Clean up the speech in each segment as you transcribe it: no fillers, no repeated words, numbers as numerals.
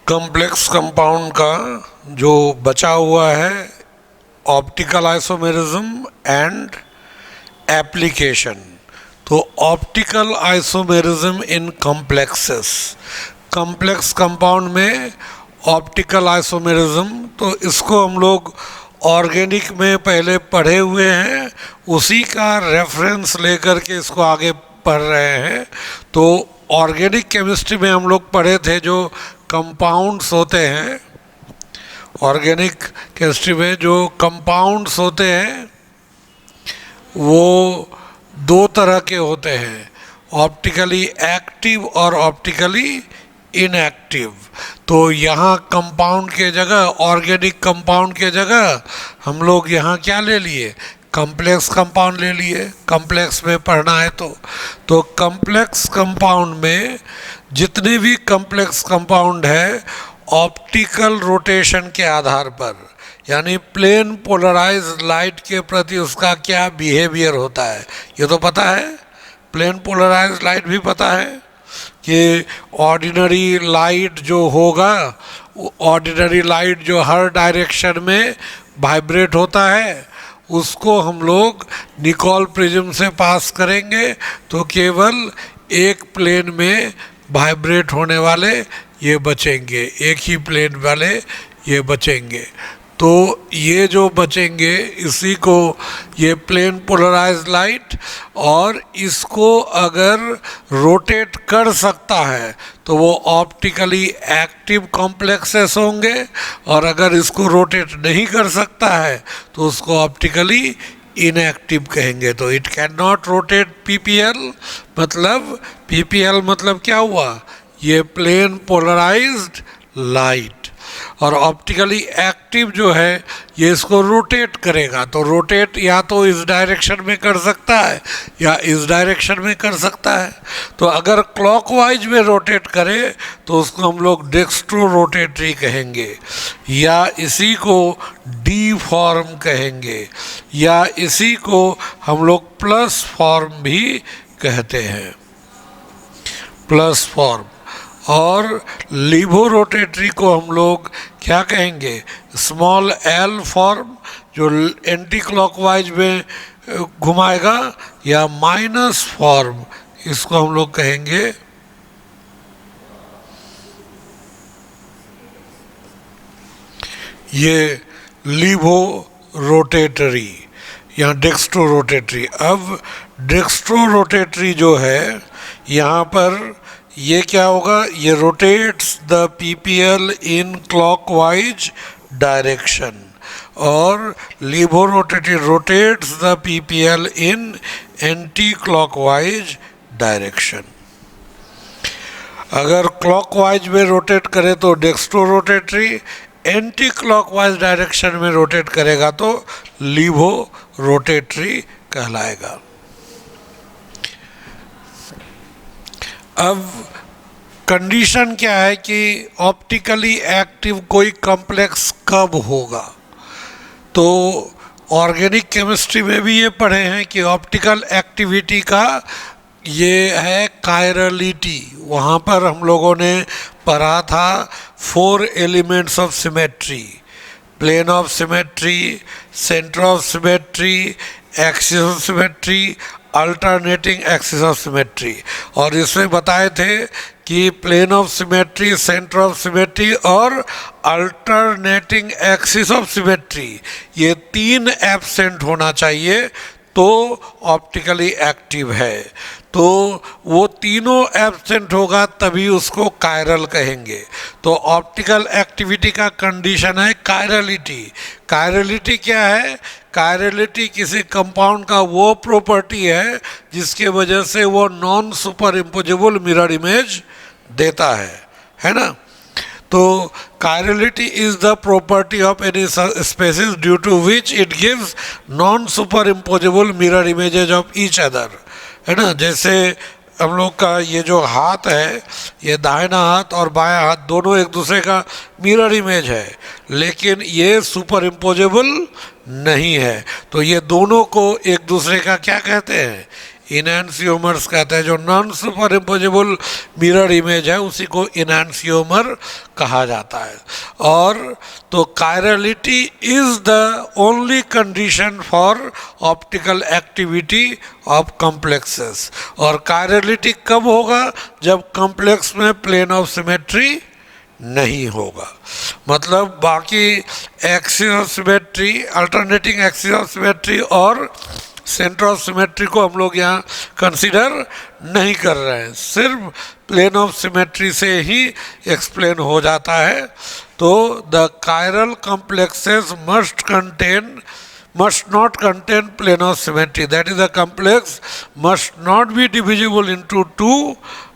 Complex compound का जो बचा हुआ है ऑप्टिकल आइसोमेरिज्म एंड एप्लीकेशन। तो ऑप्टिकल आइसोमेरिज्म इन कॉम्प्लेक्सेस, कॉम्प्लेक्स कंपाउंड में ऑप्टिकल आइसोमेरिज्म, तो इसको हम लोग ऑर्गेनिक में पहले पढ़े हुए हैं, उसी का रेफरेंस लेकर के इसको आगे पढ़ रहे हैं। तो ऑर्गेनिक केमिस्ट्री में हम लोग पढ़े थे जो कंपाउंड्स होते हैं, ऑर्गेनिक केमिस्ट्री में जो कंपाउंड्स होते हैं वो दो तरह के होते हैं, ऑप्टिकली एक्टिव और ऑप्टिकली इनएक्टिव। तो यहाँ कंपाउंड के जगह, ऑर्गेनिक कंपाउंड के जगह हम लोग यहाँ क्या ले लिए, कॉम्प्लेक्स कंपाउंड ले लिए, कॉम्प्लेक्स में पढ़ना है। तो कॉम्प्लेक्स कंपाउंड में जितने भी कॉम्प्लेक्स कंपाउंड है ऑप्टिकल रोटेशन के आधार पर, यानी प्लेन पोलराइज लाइट के प्रति उसका क्या बिहेवियर होता है, ये तो पता है। प्लेन पोलराइज लाइट भी पता है कि ऑर्डिनरी लाइट जो होगा, ऑर्डिनरी लाइट जो हर डायरेक्शन में वाइब्रेट होता है, उसको हम लोग निकोल प्रिज्म से पास करेंगे तो केवल एक प्लेन में वाइब्रेट होने वाले ये बचेंगे, एक ही प्लेन वाले ये बचेंगे। तो ये जो बचेंगे इसी को ये प्लेन पोलराइज लाइट, और इसको अगर रोटेट कर सकता है तो वो ऑप्टिकली एक्टिव कॉम्प्लेक्सेस होंगे, और अगर इसको रोटेट नहीं कर सकता है तो उसको ऑप्टिकली इनएक्टिव कहेंगे। तो it can not rotate PPL, मतलब पीपीएल मतलब क्या हुआ, ये प्लेन पोलराइज्ड लाइट। और ऑप्टिकली एक्टिव जो है ये इसको रोटेट करेगा, तो रोटेट या तो इस डायरेक्शन में कर सकता है या इस डायरेक्शन में कर सकता है। तो अगर क्लॉकवाइज में रोटेट करे तो उसको हम लोग डेक्स्ट्रो रोटेटरी कहेंगे, या इसी को डी फॉर्म कहेंगे, या इसी को हम लोग प्लस फॉर्म भी कहते हैं, प्लस फॉर्म। और लीवो रोटेटरी को हम लोग क्या कहेंगे, स्मॉल एल फॉर्म जो एंटी क्लॉकवाइज में घुमाएगा, या माइनस फॉर्म इसको हम लोग कहेंगे ये लीवो रोटेटरी या डेक्स्ट्रो रोटेटरी। अब डेक्स्ट्रो रोटेटरी जो है यहाँ पर ये क्या होगा, ये rotates the PPL in clockwise direction, और levo rotatory rotates the PPL in anti clockwise direction. अगर क्लॉकवाइज में रोटेट करे तो dextro rotatory, anti clockwise direction में रोटेट करेगा तो लीवो रोटेटरी कहलाएगा। अब कंडीशन क्या है कि ऑप्टिकली एक्टिव कोई कॉम्प्लेक्स कब होगा, तो ऑर्गेनिक केमिस्ट्री में भी ये पढ़े हैं कि ऑप्टिकल एक्टिविटी का ये है कायरलिटी। वहाँ पर हम लोगों ने पढ़ा था 4 elements of symmetry, plane of symmetry, centre of symmetry, axis of symmetry, alternating axis of symmetry. और इसमें बताए थे कि plane of symmetry, centre of symmetry और अल्टरनेटिंग एक्सिस ऑफ सिमेट्री, ये 3 एब्सेंट होना चाहिए तो ऑप्टिकली एक्टिव है। तो वो तीनों एब्सेंट होगा तभी उसको कायरल कहेंगे। तो ऑप्टिकल एक्टिविटी का कंडीशन है कायरलिटी। कायरलिटी क्या है, कायरलिटी किसी कंपाउंड का वो प्रॉपर्टी है जिसके वजह से वो non super imposable mirror image देता है ना। तो chirality is the property of any species due to which it gives non super imposable mirror images of each other, है ना। जैसे हम लोग का ये जो हाथ है, ये दाहिना हाथ और बायां हाथ दोनों एक दूसरे का मिरर इमेज है, लेकिन ये सुपर इम्पोजेबल नहीं है। तो ये दोनों को एक दूसरे का क्या कहते हैं, इनैंसियोमर्स कहते हैं। जो non super imposable mirror image है उसी को इनैंसियोमर कहा जाता है। और तो chirality is the only condition for optical activity of complexes. और कायरलिटी कब होगा? जब कॉम्प्लेक्स में प्लेन ऑफ सिमेट्री नहीं होगा। मतलब बाकी axis of symmetry, alternating axis of symmetry और सेंटर ऑफ सिमेट्री को हम लोग यहाँ कंसीडर नहीं कर रहे हैं, सिर्फ प्लेन ऑफ सिमेट्री से ही एक्सप्लेन हो जाता है। तो the chiral complexes must not contain plane of symmetry, that is the complex must not be divisible into two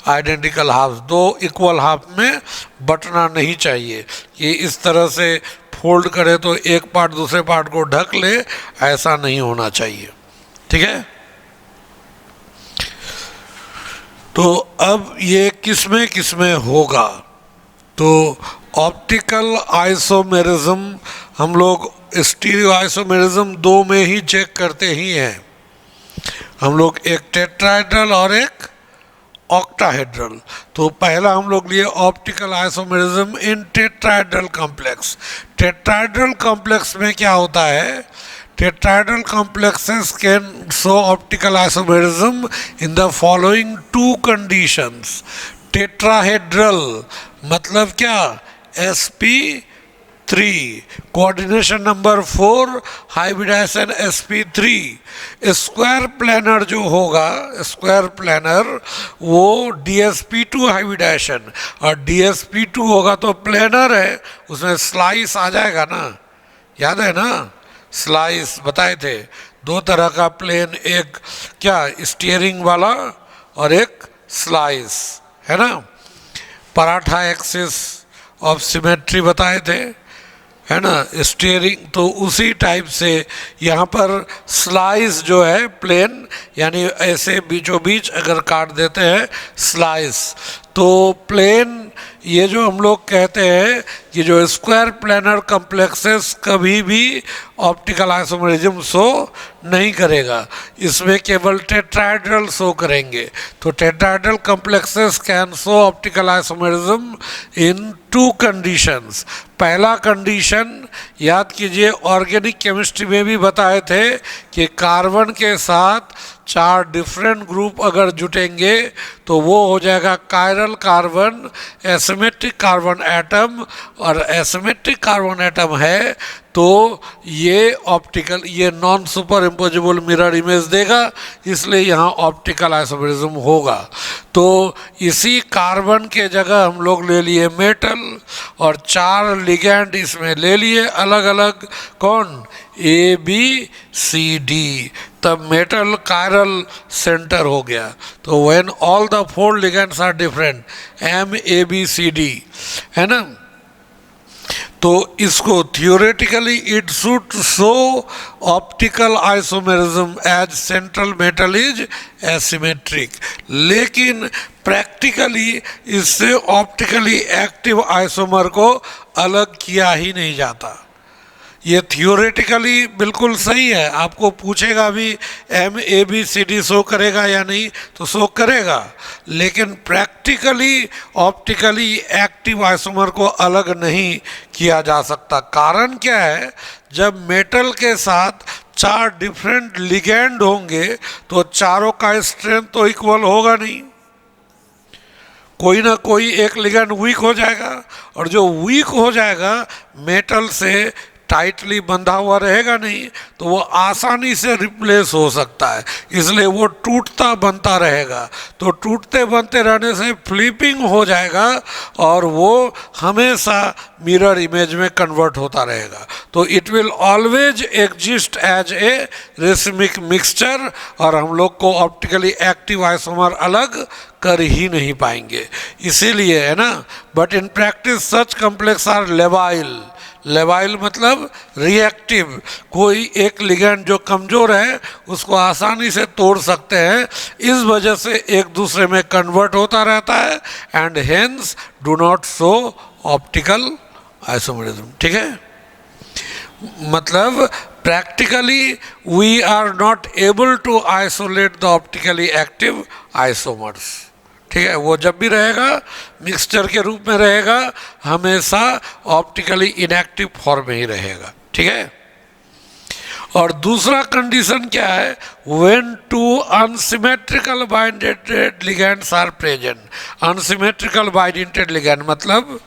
identical halves। दो इक्वल हाफ में बंटना नहीं चाहिए कि इस तरह से फोल्ड करे तो एक पार्ट दूसरे पार्ट को ढक ले, ऐसा नहीं होना चाहिए। ठीक है, तो अब ये किसमें होगा? तो ऑप्टिकल आइसोमेरिज्म हम लोग स्टीरियो आइसोमेरिज्म दो में ही चेक करते ही हैं हम लोग, एक टेट्राहेड्रल और एक ऑक्टाहेड्रल। तो पहला हम लोग लिए ऑप्टिकल आइसोमेरिज्म इन टेट्राहेड्रल कॉम्प्लेक्स। टेट्राहेड्रल कॉम्प्लेक्स में क्या होता है? Tetrahedral complexes can show optical isomerism in the following two conditions। Tetrahedral मतलब क्या? sp3 coordination number 4 hybridisation sp3। Square planar जो होगा, स्क्वायर प्लानर वो dsp2 हाइब्रिडाइजेशन, और dsp2 होगा तो प्लानर है, उसमें स्लाइस आ जाएगा ना, याद है ना? स्लाइस बताए थे, दो तरह का प्लेन, एक क्या स्टीयरिंग वाला और एक स्लाइस, है ना? पराठा एक्सिस ऑफ सिमेट्री बताए थे, है ना, स्टीयरिंग। तो उसी टाइप से यहाँ पर स्लाइस जो है प्लेन, यानी ऐसे बीचों बीच अगर काट देते हैं स्लाइस, तो प्लेन ये जो हम लोग कहते हैं कि जो स्क्वायर प्लानर कॉम्प्लेक्सेस कभी भी ऑप्टिकल आइसोमेरिज्म शो नहीं करेगा, इसमें केवल टेट्राहेड्रल शो करेंगे। तो tetrahedral complexes can show optical isomerism in to conditions. पहला कंडीशन याद कीजिए, ऑर्गेनिक केमिस्ट्री में भी बताए थे कि कार्बन के साथ 4 डिफरेंट ग्रुप अगर जुटेंगे तो वो हो जाएगा chiral carbon, asymmetric carbon atom, और एसिमेट्रिक कार्बन एटम है तो ये ऑप्टिकल, ये non super imposable mirror image देगा, इसलिए यहाँ ऑप्टिकल आइसोमेरिज्म होगा। तो इसी कार्बन के जगह हम लोग ले लिए मेटल, और 4 लिगैंड इसमें ले लिए अलग अलग, कौन? ए बी सी डी, तब मेटल कायरल सेंटर हो गया। तो when all the 4 ligands are different, M A B C D, है ना? तो इसको theoretically it should show optical isomerism as central metal is asymmetric, लेकिन प्रैक्टिकली इससे ऑप्टिकली एक्टिव आइसोमर को अलग किया ही नहीं जाता। ये थियोरेटिकली बिल्कुल सही है, आपको पूछेगा भी M A B C D show करेगा या नहीं, तो शो करेगा, लेकिन प्रैक्टिकली ऑप्टिकली एक्टिव आइसोमर को अलग नहीं किया जा सकता। कारण क्या है? जब मेटल के साथ 4 डिफरेंट लिगेंड होंगे तो चारों का स्ट्रेंथ तो इक्वल होगा नहीं, कोई ना कोई एक लिगेंड वीक हो जाएगा, और जो वीक हो जाएगा मेटल से टाइटली बंधा हुआ रहेगा नहीं, तो वो आसानी से रिप्लेस हो सकता है, इसलिए वो टूटता बनता रहेगा। तो टूटते बनते रहने से फ्लिपिंग हो जाएगा और वो हमेशा मिरर इमेज में कन्वर्ट होता रहेगा। तो it will always exist as a racemic mixture, और हम लोग को ऑप्टिकली एक्टिव आइसोमर अलग कर ही नहीं पाएंगे, इसीलिए, है ना। But in practice such complex are लेवाइल। लेवाइल मतलब रिएक्टिव, कोई एक लिगेंड जो कमज़ोर है उसको आसानी से तोड़ सकते हैं, इस वजह से एक दूसरे में कन्वर्ट होता रहता है, and hence do not show optical isomerism. ठीक है, मतलब practically we are not able to isolate the optically active isomers. ठीक है, वो जब भी रहेगा मिक्सचर के रूप में रहेगा, हमेशा ऑप्टिकली इनएक्टिव फॉर्म में ही रहेगा. ठीक है. और दूसरा कंडीशन क्या है, when two unsymmetrical bidentate ligands are present. Unsymmetrical bidentate ligand मतलब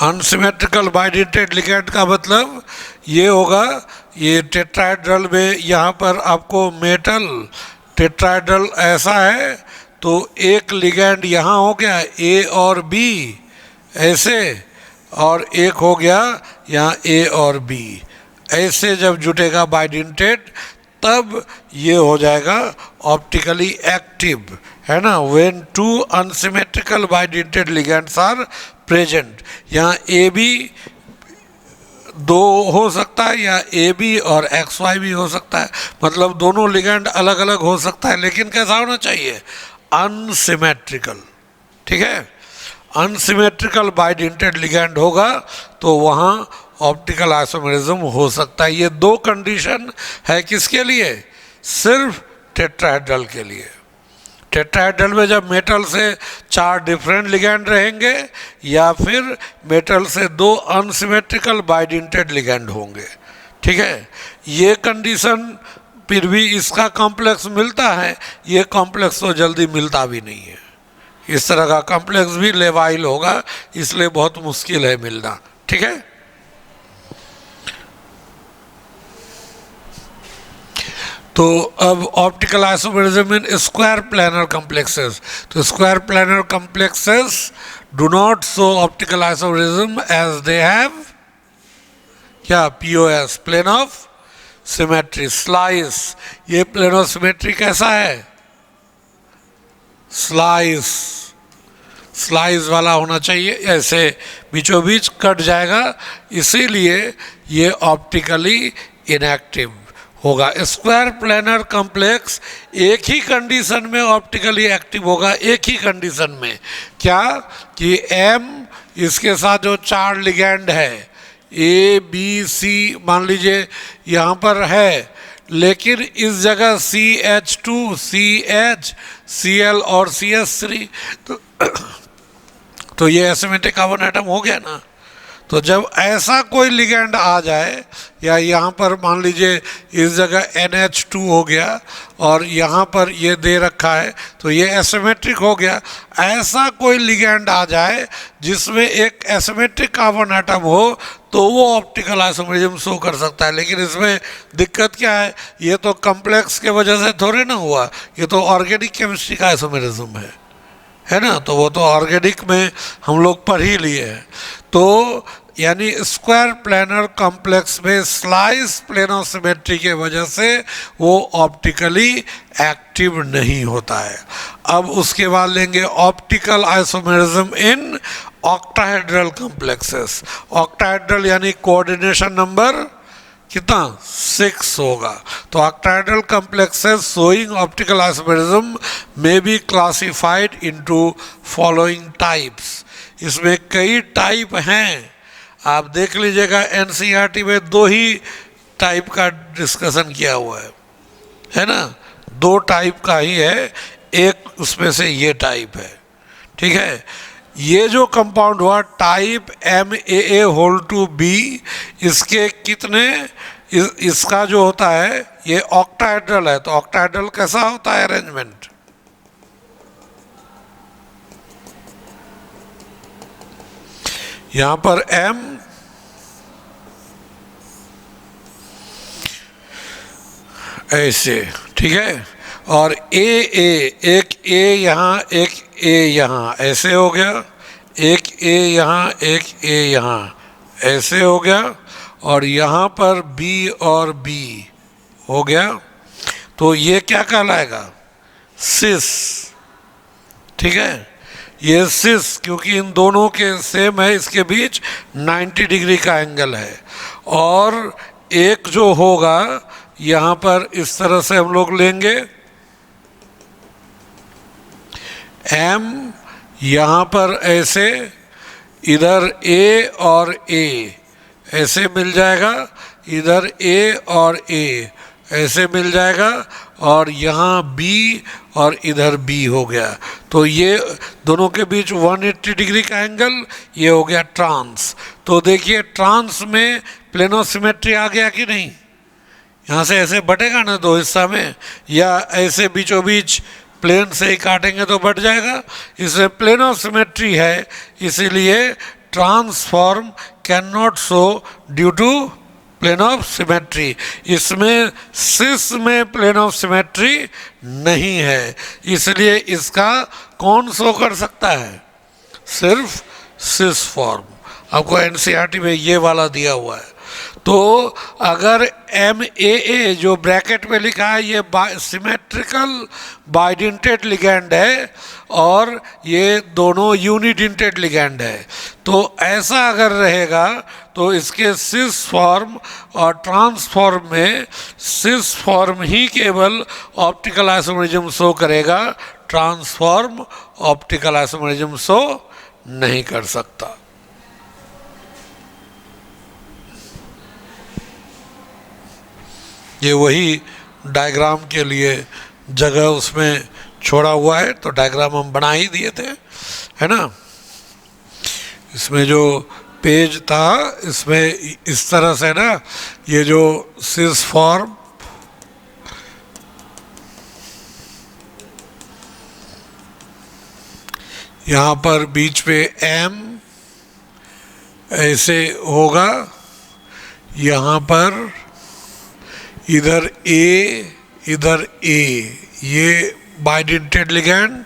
अनसिमेट्रिकल बाइंडेड लिगेंड का मतलब ये होगा, ये टेट्राहेड्रल में यहाँ पर आपको मेटल टेट्राहेड्रल ऐसा है तो एक लिगेंड यहाँ हो गया ए और बी ऐसे, और एक हो गया यहाँ ए और बी ऐसे. जब जुटेगा बाइडेंटेड तब ये हो जाएगा ऑप्टिकली एक्टिव, है ना. When two unsymmetrical bidentate ligands are present. यहाँ ए बी दो हो सकता है या ए बी और एक्स वाई भी हो सकता है, मतलब दोनों लिगेंड अलग अलग हो सकता है, लेकिन कैसा होना चाहिए, अनसिमेट्रिकल. ठीक है, अनसिमेट्रिकल बाइडेंटेड लिगेंड होगा तो वहाँ ऑप्टिकल आइसोमेरिज्म हो सकता है. ये दो कंडीशन है किसके लिए, सिर्फ टेट्राहेड्रल के लिए. टेट्राहेड्रल में जब मेटल से 4 डिफरेंट लिगेंड रहेंगे या फिर मेटल से 2 अनसिमेट्रिकल बाइडेंटेड लिगेंड होंगे. ठीक है, ये कंडीशन फिर भी इसका कॉम्प्लेक्स मिलता है, ये कॉम्प्लेक्स तो जल्दी मिलता भी नहीं है. इस तरह का कॉम्प्लेक्स भी लेवाइल होगा, इसलिए बहुत मुश्किल है मिलना. ठीक है. तो अब optical isomerism in square planar complexes. तो square planar complexes do not show optical isomerism as they have क्या, POS, plane of symmetry. Slice, ये प्लेन ऑफ सिमेट्री कैसा है, स्लाइस, स्लाइस वाला होना चाहिए, ऐसे बीचों बीच कट जाएगा, इसीलिए ये ऑप्टिकली इनएक्टिव होगा. स्क्वायर प्लानर कॉम्प्लेक्स एक ही कंडीशन में ऑप्टिकली एक्टिव होगा, एक ही कंडीशन में. क्या कि एम इसके साथ जो 4 लिगेंड है ए बी सी मान लीजिए यहाँ पर है, लेकिन इस जगह CH2 CH Cl और CS3 तो ये एसिमेट्रिक कार्बन एटम हो गया ना. तो जब ऐसा कोई लिगेंड आ जाए, या यहाँ पर मान लीजिए इस जगह NH2 हो गया और यहाँ पर ये दे रखा है तो ये एसिमेट्रिक हो गया. ऐसा कोई लिगेंड आ जाए जिसमें एक एसिमेट्रिक कार्बन एटम हो तो वो ऑप्टिकल आइसोमेरिज्म शो कर सकता है. लेकिन इसमें दिक्कत क्या है, ये तो कॉम्प्लेक्स के वजह से थोड़े ना हुआ, ये तो ऑर्गेनिक केमिस्ट्री का आइसोमेरिज्म है ना. तो वो तो ऑर्गेनिक में हम लोग पढ़ ही लिए हैं. तो यानी स्क्वायर प्लानर कॉम्प्लेक्स में स्लाइस प्लेन ऑफ सिमेट्री के वजह से वो ऑप्टिकली एक्टिव नहीं होता है. अब उसके बाद लेंगे optical isomerism in octahedral complexes. Octahedral यानी कोऑर्डिनेशन नंबर कितना, 6 होगा. तो octahedral complexes showing optical isomerism may be classified into following types. इसमें कई टाइप हैं, आप देख लीजिएगा NCERT में 2 ही टाइप का डिस्कशन किया हुआ है ना. 2 टाइप का ही है, एक उसमें से ये टाइप है. ठीक है, ये जो कंपाउंड हुआ टाइप MAA2B, इसके कितने, इसका जो होता है ये ऑक्टाहेड्रल है. तो ऑक्टाहेड्रल कैसा होता है अरेंजमेंट, यहाँ पर M ऐसे, ठीक है, और एक A यहाँ एक A यहाँ ऐसे हो गया, एक A यहाँ एक A यहाँ ऐसे हो गया, और यहाँ पर B और B हो गया. तो ये क्या कहलाएगा, सिस. ठीक है, ये सिस क्योंकि इन दोनों के सेम है, इसके बीच 90 डिग्री का एंगल है. और एक जो होगा यहाँ पर इस तरह से हम लोग लेंगे, M यहाँ पर ऐसे, इधर ए और ए ऐसे मिल जाएगा, इधर ए और ए ऐसे मिल जाएगा, और यहाँ बी और इधर बी हो गया। तो ये दोनों के बीच 180 डिग्री का एंगल, ये हो गया ट्रांस। तो देखिए ट्रांस में प्लेन ऑफ सिमेट्री आ गया कि नहीं? यहाँ से ऐसे बटेगा ना दो हिस्सा में, या ऐसे बीचों बीच प्लेन से ही काटेंगे तो बट जाएगा। इसमें प्लेन ऑफ सिमेट्री है, इसीलिए trans form cannot show due to plane of symmetry. इसमें सिस में प्लेन ऑफ सिमेट्री नहीं है, इसलिए इसका कौन शो कर सकता है? सिर्फ सिस फॉर्म। आपको एनसीईआरटी में ये वाला दिया हुआ है। तो अगर MAA जो ब्रैकेट में लिखा है ये सिमेट्रिकल बाइडेंटेड लिगैंड है और ये दोनों यूनिडेंटेड लिगैंड है, तो ऐसा अगर रहेगा तो इसके सिस फॉर्म और ट्रांसफॉर्म में सिस फॉर्म ही केवल ऑप्टिकल आइसोमेरिज्म शो करेगा, ट्रांसफॉर्म ऑप्टिकल आइसोमेरिज्म शो नहीं कर सकता। ये वही डायग्राम के लिए जगह उसमें छोड़ा हुआ है, तो डायग्राम हम बना ही दिए थे, है ना। इसमें जो पेज था इसमें इस तरह से ना, ये जो सिस फॉर्म यहाँ पर बीच पे M ऐसे होगा, यहाँ पर इधर A इधर A, ये बाइडेंटेड लिगैंड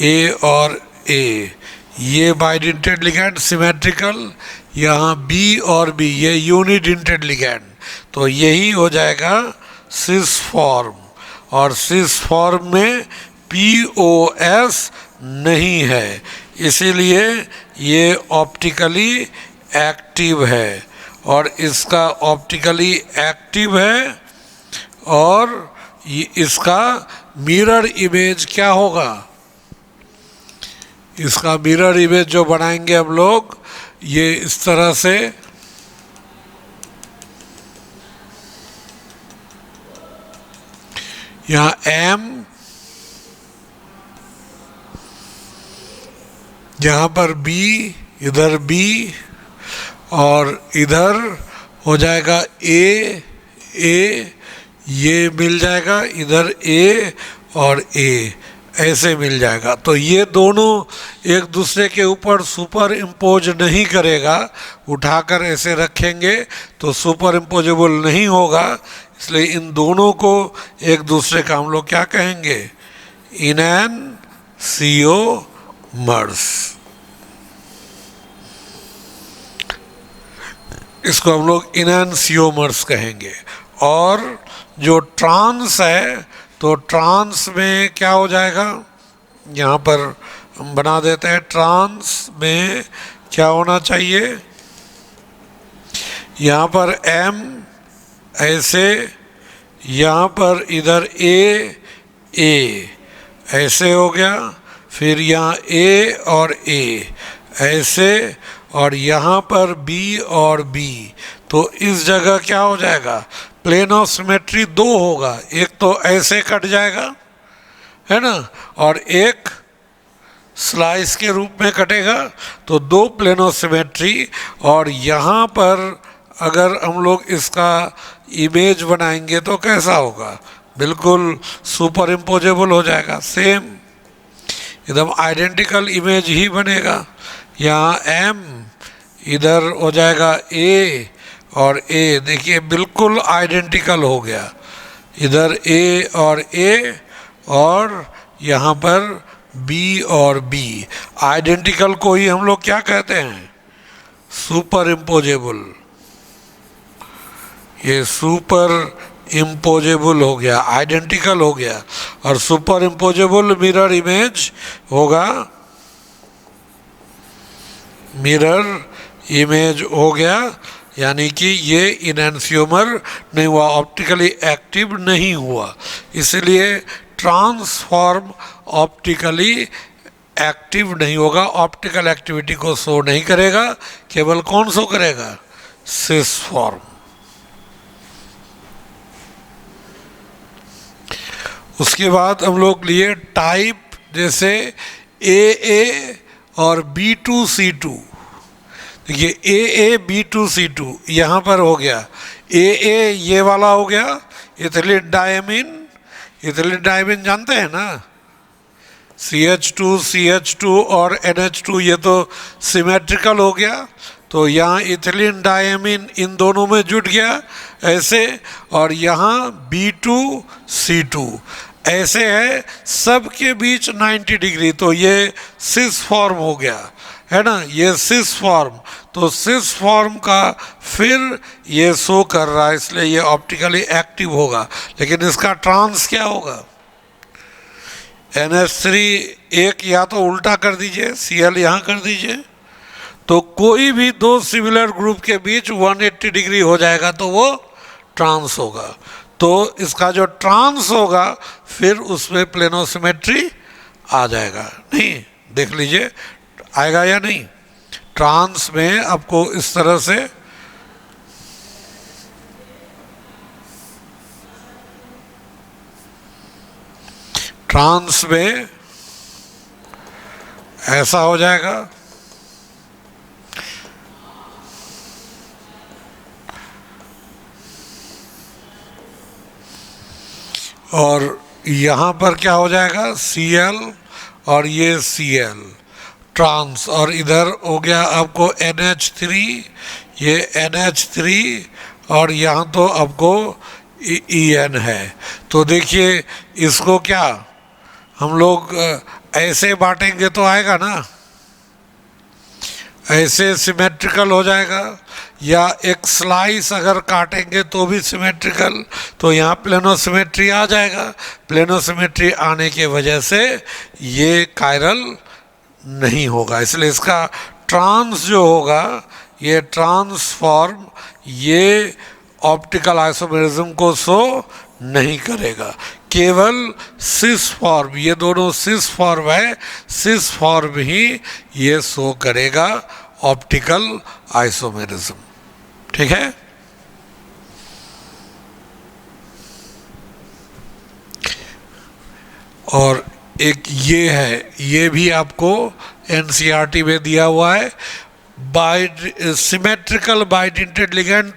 A और A, ये बाइडेंटेड लिगैंड सिमेट्रिकल, यहाँ B और B ये यूनिडेंटेड लिगैंड। तो यही हो जाएगा सिस फॉर्म, और सिस फॉर्म में POS नहीं है, इसीलिए ये ऑप्टिकली एक्टिव है, और इसका ऑप्टिकली एक्टिव है, और इसका मिरर इमेज क्या होगा? इसका मिरर इमेज जो बनाएंगे हम लोग, ये इस तरह से यहाँ M, यहाँ पर B, इधर B, और इधर हो जाएगा A, ये मिल जाएगा, इधर A और A ऐसे मिल जाएगा। तो ये दोनों एक दूसरे के ऊपर सुपर इम्पोज नहीं करेगा, उठाकर ऐसे रखेंगे तो सुपर इम्पोजेबल नहीं होगा, इसलिए इन दोनों को एक दूसरे का हम लोग क्या कहेंगे? इनैनसियोमर्स। इसको हम लोग इनैनसियोमर्स कहेंगे। और जो ट्रांस है, तो ट्रांस में क्या हो जाएगा? यहाँ पर हम बना देते हैं, ट्रांस में क्या होना चाहिए? यहाँ पर M ऐसे, यहाँ पर इधर A ऐसे हो गया, फिर यहाँ A और A ऐसे, और यहाँ पर B और B। तो इस जगह क्या हो जाएगा? प्लेन ऑफ सिमेट्री दो होगा, एक तो ऐसे कट जाएगा, है ना, और एक स्लाइस के रूप में कटेगा। तो दो प्लेन ऑफ सिमेट्री, और यहाँ पर अगर हम लोग इसका इमेज बनाएंगे तो कैसा होगा? बिल्कुल सुपर इम्पोजेबल हो जाएगा, सेम एकदम आइडेंटिकल इमेज ही बनेगा। यहाँ M, इधर हो जाएगा A और A, देखिए बिल्कुल आइडेंटिकल हो गया, इधर A और A, और यहाँ पर B और B। आइडेंटिकल को ही हम लोग क्या कहते हैं? Super imposable. ये सुपर इम्पोजेबल हो गया, आइडेंटिकल हो गया, और सुपर इम्पोजेबल मिरर इमेज होगा, मिरर इमेज हो गया, यानी कि ये इनैनसियोमर नहीं हुआ, ऑप्टिकली एक्टिव नहीं हुआ, इसलिए ट्रांसफॉर्म ऑप्टिकली एक्टिव नहीं होगा, ऑप्टिकल एक्टिविटी को शो नहीं करेगा, केवल कौन शो करेगा, सिस फॉर्म। उसके बाद हम लोग लिए टाइप, जैसे AA और B2C2। देखिए AA B2C2 यहाँ पर हो गया, AA ये वाला हो गया इथिलीन डायमीन। इथिलीन डायमीन जानते हैं ना, CH2 CH2 और NH2 ये तो सिमेट्रिकल हो गया, तो यहाँ इथिलीन डायमीन इन दोनों में जुट गया ऐसे, और यहाँ B2C2 ऐसे है, सब के बीच 90 डिग्री, तो ये सिस फॉर्म हो गया है ना, ये सिस फॉर्म। तो सिस फॉर्म का फिर ये शो कर रहा है, इसलिए ये ऑप्टिकली एक्टिव होगा। लेकिन इसका ट्रांस क्या होगा, NH3 एक या तो उल्टा कर दीजिए, Cl यहाँ कर दीजिए, तो कोई भी दो सिमिलर ग्रुप के बीच 180 डिग्री हो जाएगा, तो वो ट्रांस होगा। तो इसका जो ट्रांस होगा फिर उसमें प्लेनोसिमेट्री आ जाएगा। नहीं, देख लीजिए आएगा या नहीं। ट्रांस में आपको इस तरह से ट्रांस में ऐसा हो जाएगा, और यहाँ पर क्या हो जाएगा, Cl और ये Cl ट्रांस, और इधर हो गया आपको NH3, ये NH3, और यहाँ तो आपको En है। तो देखिए इसको क्या हम लोग ऐसे बांटेंगे तो आएगा ना, ऐसे सिमेट्रिकल हो जाएगा, या एक स्लाइस अगर काटेंगे तो भी सिमेट्रिकल, तो यहाँ प्लेनोसिमेट्री आ जाएगा। प्लेनोसिमेट्री आने के वजह से ये कायरल नहीं होगा, इसलिए इसका ट्रांस जो होगा, ये ट्रांसफॉर्म ये ऑप्टिकल आइसोमेरिज्म को शो नहीं करेगा, केवल सिस फॉर्म, ये दोनों सिस फॉर्म है, सिस फॉर्म ही ये शो करेगा ऑप्टिकल आइसोमेरिज्म। ठीक है, और एक ये है, ये भी आपको NCERT में दिया हुआ है, सिमेट्रिकल बाइडेंटेड लिगेंड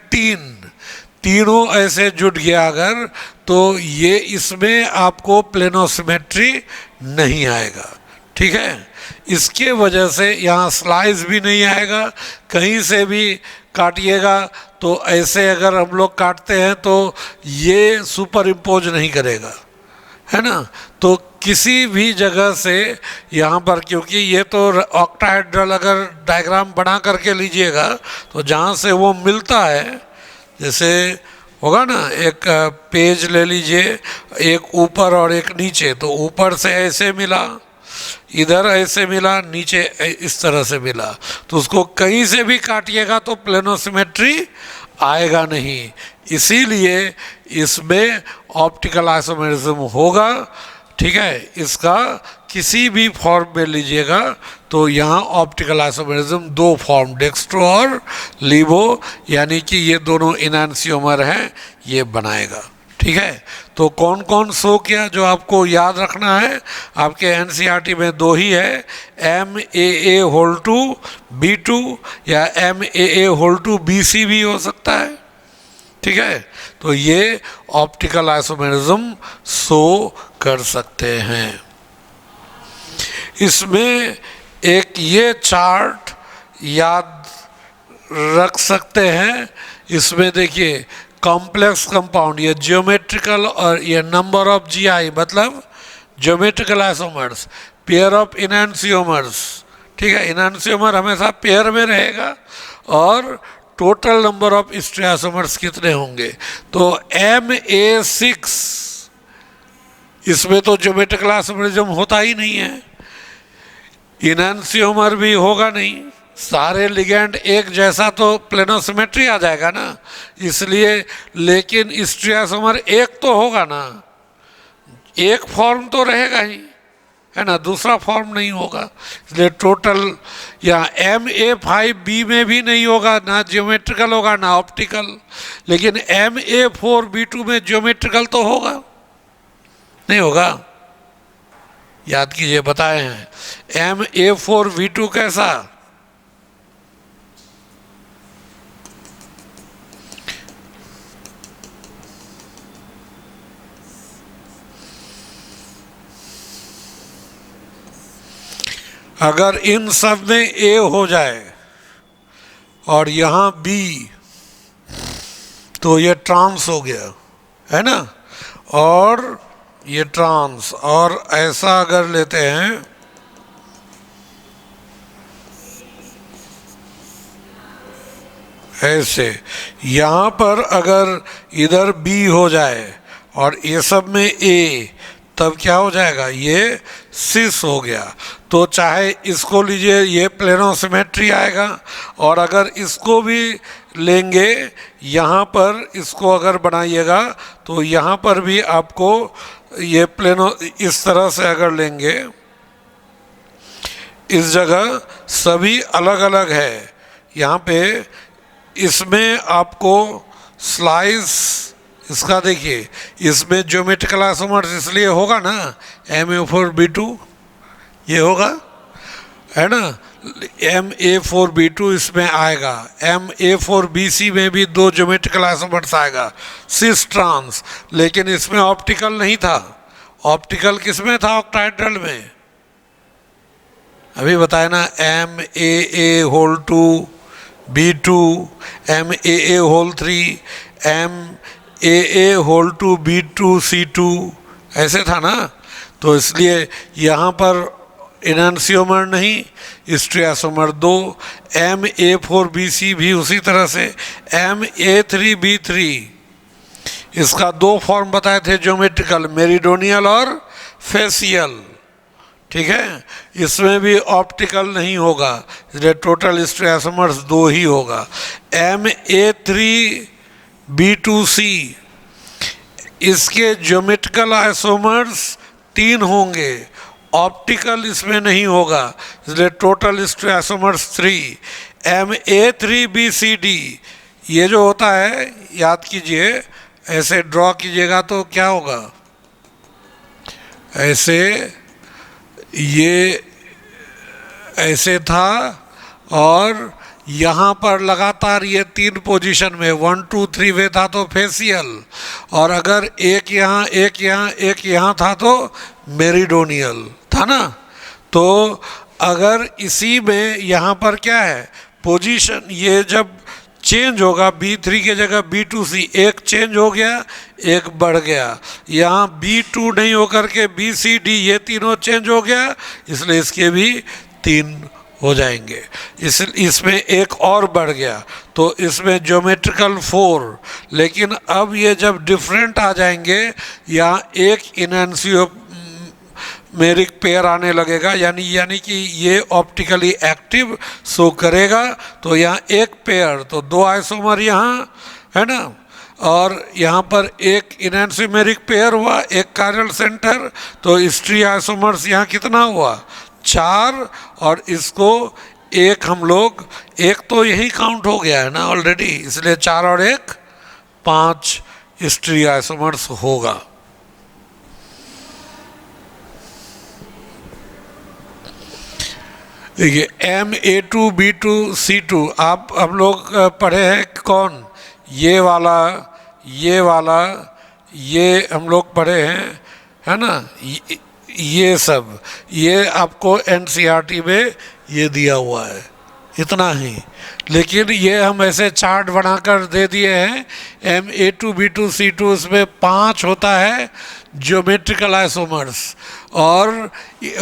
तीनों ऐसे जुट गया अगर, तो ये इसमें आपको प्लेनोसिमेट्री नहीं आएगा। ठीक है, इसके वजह से यहाँ स्लाइस भी नहीं आएगा, कहीं से भी काटिएगा तो ऐसे अगर हम लोग काटते हैं तो ये सुपर इम्पोज नहीं करेगा, है ना। तो किसी भी जगह से यहाँ पर, क्योंकि ये तो ऑक्टाहेड्रल अगर डायग्राम बना करके लीजिएगा तो जहाँ से वो मिलता है, जैसे होगा ना, एक पेज ले लीजिए, एक ऊपर और एक नीचे, तो ऊपर से ऐसे मिला, इधर ऐसे मिला, नीचे इस तरह से मिला, तो उसको कहीं से भी काटिएगा तो प्लेनोसिमेट्री आएगा नहीं, इसीलिए इसमें ऑप्टिकल आइसोमेरिज्म होगा। ठीक है, इसका किसी भी फॉर्म में लीजिएगा तो यहाँ ऑप्टिकल आइसोमेरिज्म दो फॉर्म, डेक्स्ट्रो और लीवो, यानी कि ये दोनों इनैंसियोमर हैं, ये बनाएगा। ठीक है, तो कौन कौन शो किया जो आपको याद रखना है, आपके NCERT में दो ही है, MAA2 B2 या MAA2 BC भी हो सकता है। ठीक है, तो ये ऑप्टिकल आइसोमेरिज्म शो कर सकते हैं। इसमें एक ये चार्ट याद रख सकते हैं, इसमें देखिए कॉम्प्लेक्स कंपाउंड, ये ज्योमेट्रिकल, और ये नंबर ऑफ GI मतलब ज्योमेट्रिकल आइसोमर्स, पेयर ऑफ इनैंसियोमर्स। ठीक है, इनैंसियोमर हमेशा पेयर में रहेगा, और टोटल नंबर ऑफ स्टीरियोसोमर्स कितने होंगे, तो MA6, इसमें तो ज्योमेट्रिकल आइसोमेरिज्म होता ही नहीं है, इनैंसियोमर भी होगा नहीं, सारे लिगेंड एक जैसा तो प्लेनोसिमेट्री आ जाएगा ना, इसलिए, लेकिन स्टीरियोसोमर एक तो होगा ना, एक फॉर्म तो रहेगा ही, है ना, दूसरा फॉर्म नहीं होगा। इसलिए टोटल या MA5B में भी नहीं होगा, ना ज्योमेट्रिकल होगा ना ऑप्टिकल, लेकिन MA4B2 में ज्योमेट्रिकल तो होगा, नहीं होगा? याद कीजिए, बताए हैं। MA4B2 कैसा? अगर इन सब में A हो जाए और यहाँ B, तो ये ट्रांस हो गया, है ना, और ये ट्रांस, और ऐसा अगर लेते हैं ऐसे, यहाँ पर अगर इधर B हो जाए और ये सब में A, तब क्या हो जाएगा? ये सिस हो गया। तो चाहे इसको लीजिए, ये प्लेनो सिमेट्री आएगा, और अगर इसको भी लेंगे यहाँ पर, इसको अगर बनाइएगा तो यहाँ पर भी आपको ये प्लेनो, इस तरह से अगर लेंगे, इस जगह सभी अलग अलग है। यहाँ पे इसमें आपको स्लाइस, इसका देखिए, इसमें ज्योमेट्रिकल आइसोमर्स इसलिए होगा ना, MA4B2 ये होगा, है ना, MA4B2 इसमें आएगा। MA4BC में भी 2 ज्योमेट्रिकल आइसोमर्स आएगा, सिस ट्रांस, लेकिन इसमें ऑप्टिकल नहीं था। ऑप्टिकल किसमें था? ऑक्टाहेड्रल में। अभी बताया ना, MAA2B2, MAA3, MAA2B2C2, ऐसे था ना। तो इसलिए यहाँ पर इनैंसियोमर नहीं, स्ट्रियासोमर 2, MA4BC भी उसी तरह से, MA3B3, इसका 2 फॉर्म बताए थे ज्योमेट्रिकल, मेरिडोनियल और फेसियल, ठीक है। इसमें भी ऑप्टिकल नहीं होगा, इसलिए टोटल स्ट्रियासोमर्स 2 ही होगा। MA3B2C, इसके ज्योमेट्रिकल आइसोमर्स 3 होंगे, ऑप्टिकल इसमें नहीं होगा, इसलिए टोटल स्ट्रियासोमर्स 3। MA3BCD, ये जो होता है, याद कीजिए, ऐसे ड्रॉ कीजिएगा तो क्या होगा, ऐसे, ये ऐसे था, और यहाँ पर लगातार ये 3 पोजीशन में 1 2 3 वे था तो फेसियल, और अगर एक यहाँ एक यहाँ एक यहाँ था तो मेरिडोनियल था ना। तो अगर इसी में यहाँ पर क्या है, पोजीशन, ये जब चेंज होगा, B3 की जगह B2C, एक चेंज हो गया, एक बढ़ गया, यहाँ B2 नहीं होकर के BCD, ये तीनों चेंज हो गया, इसलिए इसके भी 3 हो जाएंगे। इसमें एक और बढ़ गया, तो इसमें ज्योमेट्रिकल 4, लेकिन अब ये जब डिफरेंट आ जाएंगे, यहाँ एक इनैंसियोमेरिक पेयर आने लगेगा, यानी कि ये ऑप्टिकली एक्टिव शो करेगा, तो यहाँ एक पेयर, तो 2 आइसोमर यहाँ, है ना, और यहाँ पर एक इनैंसियोमेरिक पेयर हुआ, एक कायरल सेंटर, तो स्ट्रिया आइसोमर्स यहाँ कितना हुआ? 4, और इसको एक, हम लोग एक तो यही काउंट हो गया है ना ऑलरेडी, इसलिए 4 और 1 5 स्ट्रिया आइसोमर्स होगा। देखिए MA2B2C2 आप हम लोग पढ़े हैं, कौन? ये वाला, ये वाला, ये हम लोग पढ़े हैं, है ना, ये सब, ये आपको NCERT में ये दिया हुआ है, इतना ही। लेकिन ये हम ऐसे चार्ट बनाकर दे दिए हैं। MA2B2C2 इसमें 5 होता है ज्योमेट्रिकल आइसोमर्स, और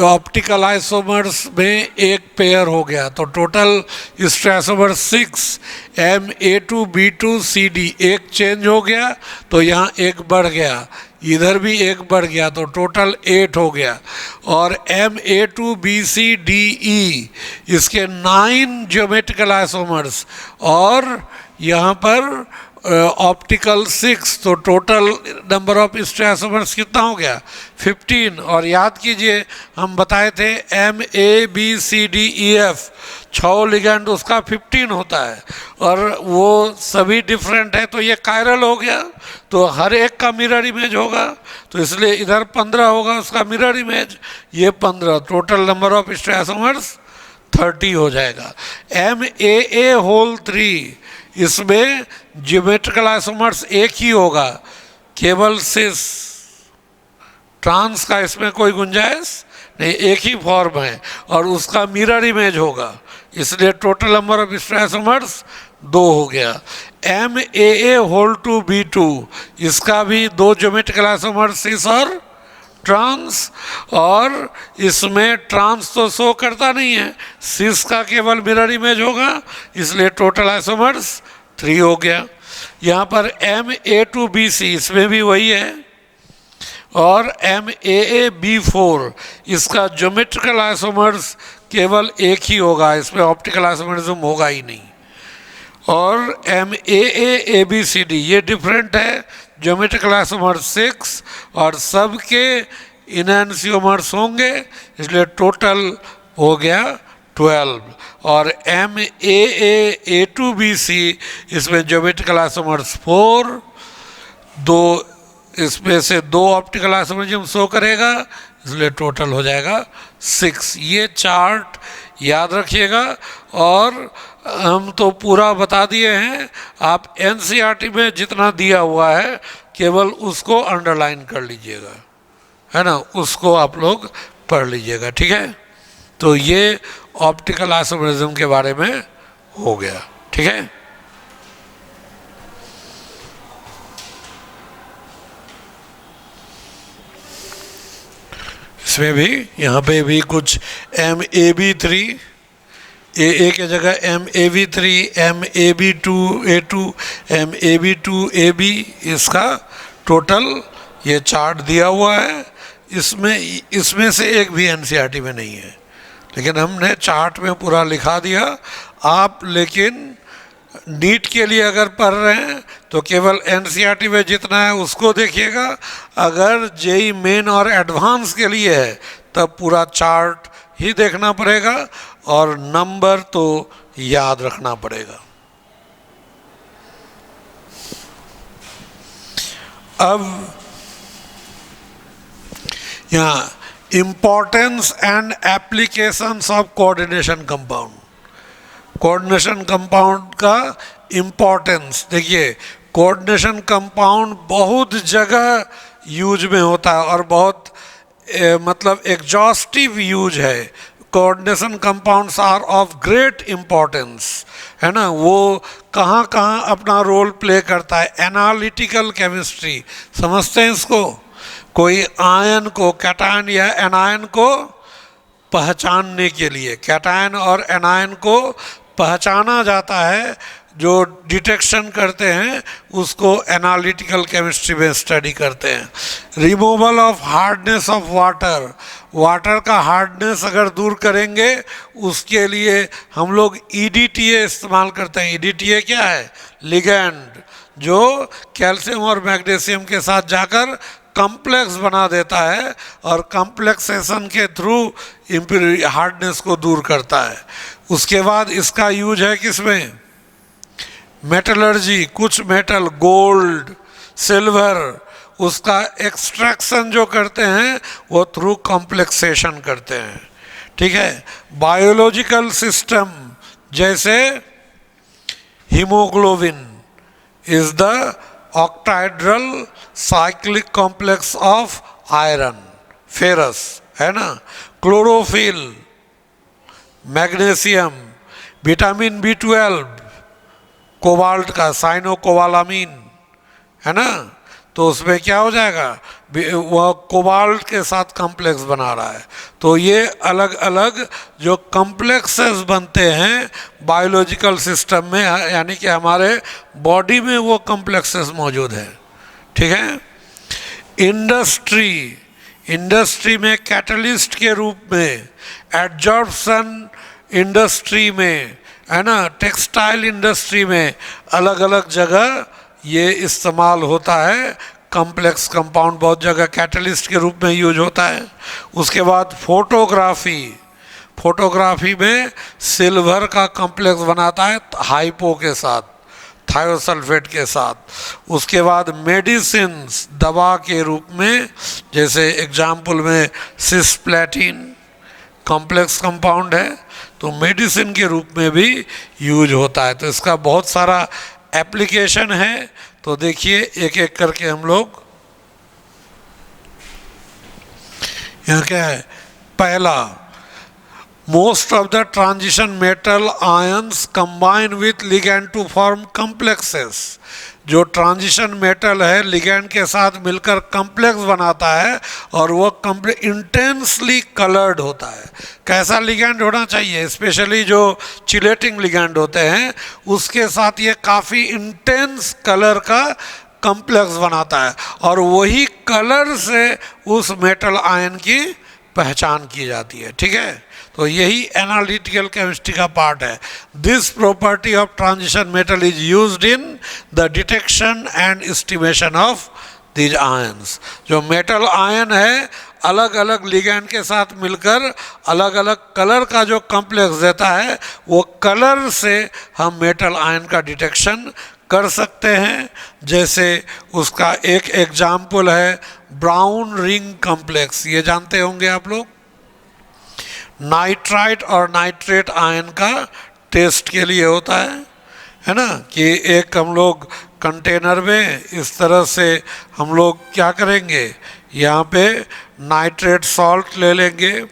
ऑप्टिकल आइसोमर्स में एक पेयर हो गया, तो टोटल स्ट्रियासोमर 6। MA2B2CD एक चेंज हो गया, तो यहाँ एक बढ़ गया, इधर भी एक बढ़ गया, तो टोटल 8 हो गया। और MA2BCDE इसके 9 ज्योमेट्रिकल आइसोमर्स, और यहाँ पर ऑप्टिकल 6, तो टोटल नंबर ऑफ स्टेसोमर्स कितना हो गया 15। और याद कीजिए हम बताए थे MABCDEF 6 लिगेंड उसका 15 होता है और वो सभी डिफरेंट है, तो ये कायरल हो गया, तो हर एक का मिरर इमेज होगा, तो इसलिए इधर 15 होगा उसका मिरर इमेज, ये 15, टोटल नंबर ऑफ स्टेसोमर्स 30 हो जाएगा। MAA होल 3, इसमें ज्योमेट्रिकल आइसोमर्स एक ही होगा, केवल सिस, ट्रांस का इसमें कोई गुंजाइश नहीं, एक ही फॉर्म है और उसका मिरर इमेज होगा, इसलिए टोटल नंबर ऑफ आइसोमर्स 2 हो गया। MAA होल 2 B2, इसका भी 2 ज्योमेट्रिकल आइसोमर्स सिस और ट्रांस, और इसमें ट्रांस तो शो करता नहीं है, सिस का केवल मिरर इमेज होगा, इसलिए टोटल आइसोमर्स 3 हो गया। यहाँ पर MA2BC, इसमें भी वही है, और MAAB4, इसका ज्योमेट्रिकल आइसोमर्स केवल एक ही होगा, इसमें ऑप्टिकल आइसोमरिज्म होगा ही नहीं। और MAAABCD ये डिफरेंट है, ज्योमेट्रिकल आइसोमर्स 6 और सबके इनैंसियोमर्स होंगे, इसलिए टोटल हो गया 12। और MAAA2BC, इसमें ज्योमेट्रिकल आइसोमर्स 4, 2 इसमें से 2 ऑप्टिकल आइसोमरिज्म शो करेगा, इसलिए टोटल हो जाएगा 6। ये चार्ट याद रखिएगा, और हम तो पूरा बता दिए हैं, आप NCERT में जितना दिया हुआ है केवल उसको अंडरलाइन कर लीजिएगा, है ना, उसको आप लोग पढ़ लीजिएगा, ठीक है। तो ये ऑप्टिकल आइसोमरिज्म के बारे में हो गया, ठीक है। इसमें भी यहाँ पे भी कुछ MAB3, AA के जगह MAB3, MAB2A2, MAB2AB, इसका टोटल ये चार्ट दिया हुआ है। इसमें से एक भी NCERT में नहीं है, लेकिन हमने चार्ट में पूरा लिखा दिया। आप लेकिन नीट के लिए अगर पढ़ रहे हैं तो केवल NCERT में जितना है उसको देखिएगा, अगर JEE मेन और एडवांस के लिए है तब पूरा चार्ट ही देखना पड़ेगा और नंबर तो याद रखना पड़ेगा। अब यहाँ importance and applications of coordination compound. Coordination compound का इम्पोर्टेंस देखिए, कोऑर्डिनेशन कंपाउंड बहुत जगह यूज में होता है और बहुत मतलब एग्जॉस्टिव यूज है। Coordination compounds are of great importance, है ना, वो कहाँ कहाँ अपना रोल प्ले करता है। एनालिटिकल केमिस्ट्री समझते हैं इसको, कोई आयन को, कैटायन या एनायन को पहचानने के लिए, कैटायन और एनायन को पहचाना जाता है, जो डिटेक्शन करते हैं उसको एनालिटिकल केमिस्ट्री में स्टडी करते हैं। Removal of hardness of water, water का हार्डनेस अगर दूर करेंगे उसके लिए हम लोग EDTA इस्तेमाल करते हैं। EDTA क्या है? लिगेंड, जो कैल्शियम और मैग्नीशियम के साथ जाकर कॉम्प्लेक्स बना देता है और कॉम्प्लेक्सेशन के थ्रू हार्डनेस को दूर करता है। उसके बाद इसका यूज है किसमें? मेटलर्जी, कुछ मेटल, गोल्ड, सिल्वर, उसका एक्सट्रैक्शन जो करते हैं वो थ्रू कॉम्प्लेक्सेशन करते हैं, ठीक है। बायोलॉजिकल सिस्टम जैसे haemoglobin is the octahedral cyclic complex of iron, ferrous, है ना। Chlorophyll, magnesium, vitamin B12, cobalt का साइनोकोबालामीन, है ना, तो उसमें क्या हो जाएगा, वह कोबाल्ट के साथ कॉम्प्लेक्स बना रहा है। तो ये अलग अलग जो कॉम्प्लेक्सेस बनते हैं बायोलॉजिकल सिस्टम में, यानी कि हमारे बॉडी में वो कॉम्प्लेक्सेस मौजूद है, ठीक है। इंडस्ट्री, इंडस्ट्री में कैटलिस्ट के रूप में, एडजॉर्प्शन इंडस्ट्री में, है ना, टेक्सटाइल इंडस्ट्री में अलग अलग जगह ये इस्तेमाल होता है कॉम्प्लेक्स कंपाउंड, बहुत जगह कैटलिस्ट के रूप में यूज होता है। उसके बाद फोटोग्राफी में सिल्वर का कॉम्प्लेक्स बनाता है हाइपो के साथ, थायोसल्फेट के साथ। उसके बाद मेडिसिन्स, दवा के रूप में, जैसे एग्जाम्पल में सिस्प्लेटिन कॉम्प्लेक्स कंपाउंड है, तो मेडिसिन के रूप में भी यूज होता है। तो इसका बहुत सारा एप्लीकेशन है। तो देखिए एक एक करके हम लोग, यहाँ क्या है, पहला, most of the transition metal ions combine with ligand to form complexes. जो ट्रांजिशन मेटल है लिगैंड के साथ मिलकर कॉम्प्लेक्स बनाता है और वो इंटेंसली कलर्ड होता है। कैसा लिगैंड होना चाहिए, स्पेशली जो चिलेटिंग लिगैंड होते हैं उसके साथ ये काफ़ी इंटेंस कलर का कॉम्प्लेक्स बनाता है, और वही कलर से उस मेटल आयन की पहचान की जाती है। ठीक है, तो यही एनालिटिकल केमिस्ट्री का पार्ट है। This property of transition metal is used in the detection and estimation of these ions. जो मेटल आयन है अलग अलग लिगैंड के साथ मिलकर अलग अलग कलर का जो कॉम्प्लेक्स देता है, वो कलर से हम मेटल आयन का डिटेक्शन कर सकते हैं। जैसे उसका एक एग्जाम्पल है ब्राउन रिंग कॉम्प्लेक्स, ये जानते होंगे आप लोग। नाइट्राइट और नाइट्रेट आयन का टेस्ट के लिए होता है ना, कि एक हम लोग कंटेनर में इस तरह से हम लोग क्या करेंगे, यहाँ पे नाइट्रेट सॉल्ट ले लेंगे,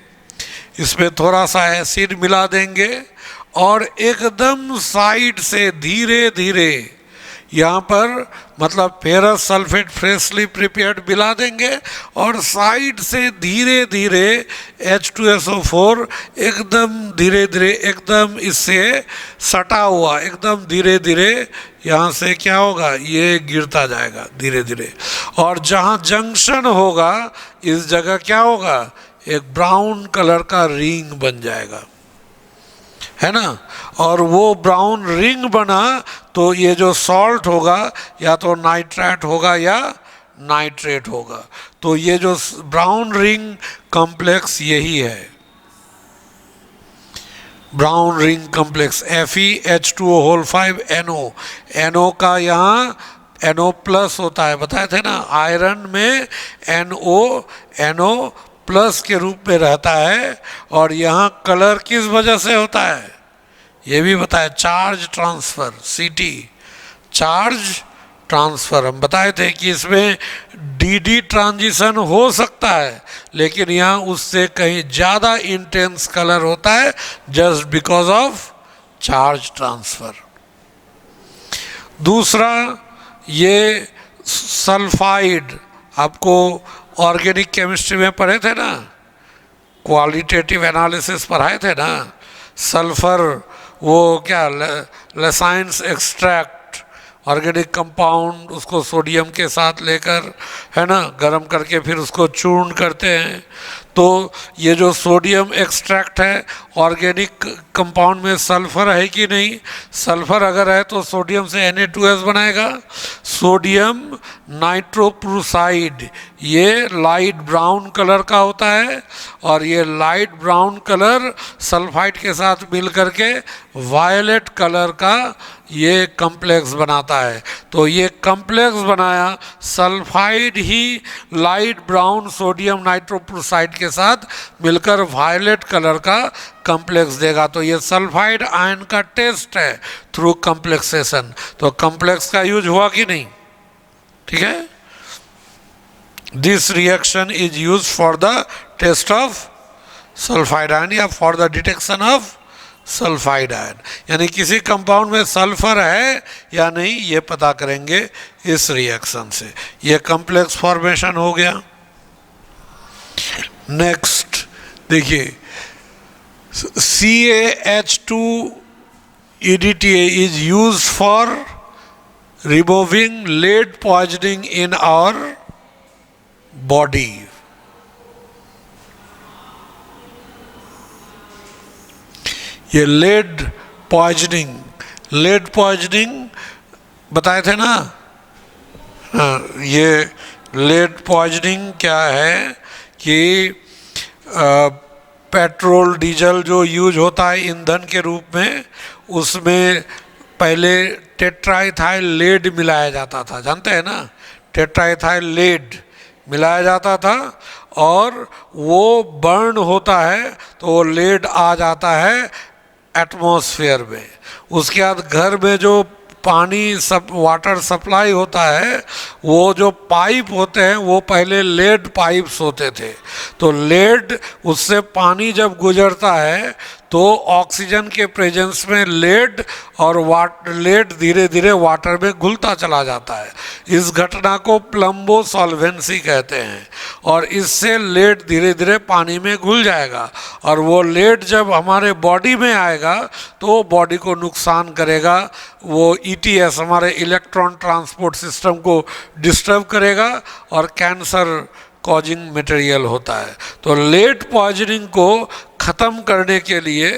इसमें थोड़ा सा एसिड मिला देंगे और एकदम साइड से धीरे धीरे यहाँ पर मतलब फेरस सल्फेट फ्रेशली प्रिपेयर्ड मिला देंगे और साइड से धीरे धीरे H2SO4 एकदम धीरे धीरे, एकदम इससे सटा हुआ, एकदम धीरे धीरे यहाँ से क्या होगा, ये गिरता जाएगा धीरे धीरे। और जहाँ जंक्शन होगा इस जगह क्या होगा, एक ब्राउन कलर का रिंग बन जाएगा, है ना। और वो ब्राउन रिंग बना तो ये जो सॉल्ट होगा या तो नाइट्रेट होगा या नाइट्रेट होगा। तो ये जो ब्राउन रिंग कॉम्प्लेक्स यही है, brown ring complex FeH2O5NO। NO का यहाँ NO प्लस होता है, बताए थे ना, आयरन में NO प्लस के रूप में रहता है। और यहाँ कलर किस वजह से होता है ये भी बताया, charge transfer, CT charge transfer. हम बताए थे कि इसमें DD ट्रांजिशन हो सकता है, लेकिन यहाँ उससे कहीं ज़्यादा इंटेंस कलर होता है just because of charge transfer. दूसरा, ये सल्फाइड, आपको ऑर्गेनिक केमिस्ट्री में पढ़े थे ना, क्वालिटेटिव एनालिसिस पढ़ाए थे ना। सल्फर वो क्या, लेसाइंस एक्सट्रैक्ट, ऑर्गेनिक कंपाउंड, उसको सोडियम के साथ लेकर, है ना, गर्म करके फिर उसको चूर्ण करते हैं। तो ये जो सोडियम एक्सट्रैक्ट है, ऑर्गेनिक कंपाउंड में सल्फ़र है कि नहीं, सल्फ़र अगर है तो सोडियम से Na2S बनाएगा। सोडियम नाइट्रोप्रूसाइड, ये लाइट ब्राउन कलर का होता है और ये लाइट ब्राउन कलर सल्फाइड के साथ मिल करके वायलेट कलर का ये कॉम्प्लेक्स बनाता है। तो ये कॉम्प्लेक्स बनाया सल्फाइड ही लाइट ब्राउन सोडियम नाइट्रोप्रूसाइड के साथ मिलकर वायलेट कलर का कॉम्प्लेक्स देगा। तो ये सल्फाइड आयन का टेस्ट है थ्रू कॉम्प्लेक्सेशन। तो कॉम्प्लेक्स का यूज हुआ कि नहीं, ठीक है। This reaction is use for the test of sulphide ion या for the detection of sulphide ion, यानी किसी कंपाउंड में सल्फर है या नहीं ये पता करेंगे इस रिएक्शन से। ये कॉम्प्लेक्स फॉर्मेशन हो गया। नेक्स्ट देखिए, CaH2EDTA is used for removing lead poisoning in our body. ये लेड पॉइजनिंग बताए थे ना, ये लेड पॉइजनिंग क्या है कि पेट्रोल डीजल जो यूज होता है ईंधन के रूप में, उसमें पहले टेट्राइथाइल लेड मिलाया जाता था, जानते हैं ना, टेट्राइथाइल लेड मिलाया जाता था, और वो बर्न होता है तो वो लेड आ जाता है एटमॉस्फेयर में। उसके बाद घर में जो पानी सब वाटर सप्लाई होता है, वो जो पाइप होते हैं वो पहले लेड पाइप्स होते थे। तो लेड, उससे पानी जब गुजरता है तो ऑक्सीजन के प्रेजेंस में लेड और लेड धीरे धीरे वाटर में घुलता चला जाता है। इस घटना को प्लम्बो सॉल्वेंसी कहते हैं, और इससे लेड धीरे धीरे पानी में घुल जाएगा, और वो लेड जब हमारे बॉडी में आएगा तो बॉडी को नुकसान करेगा। वो ईटीएस, हमारे इलेक्ट्रॉन ट्रांसपोर्ट सिस्टम को डिस्टर्ब करेगा और कैंसर कॉजिंग मटेरियल होता है। तो लेड पॉइजनिंग को ख़त्म करने के लिए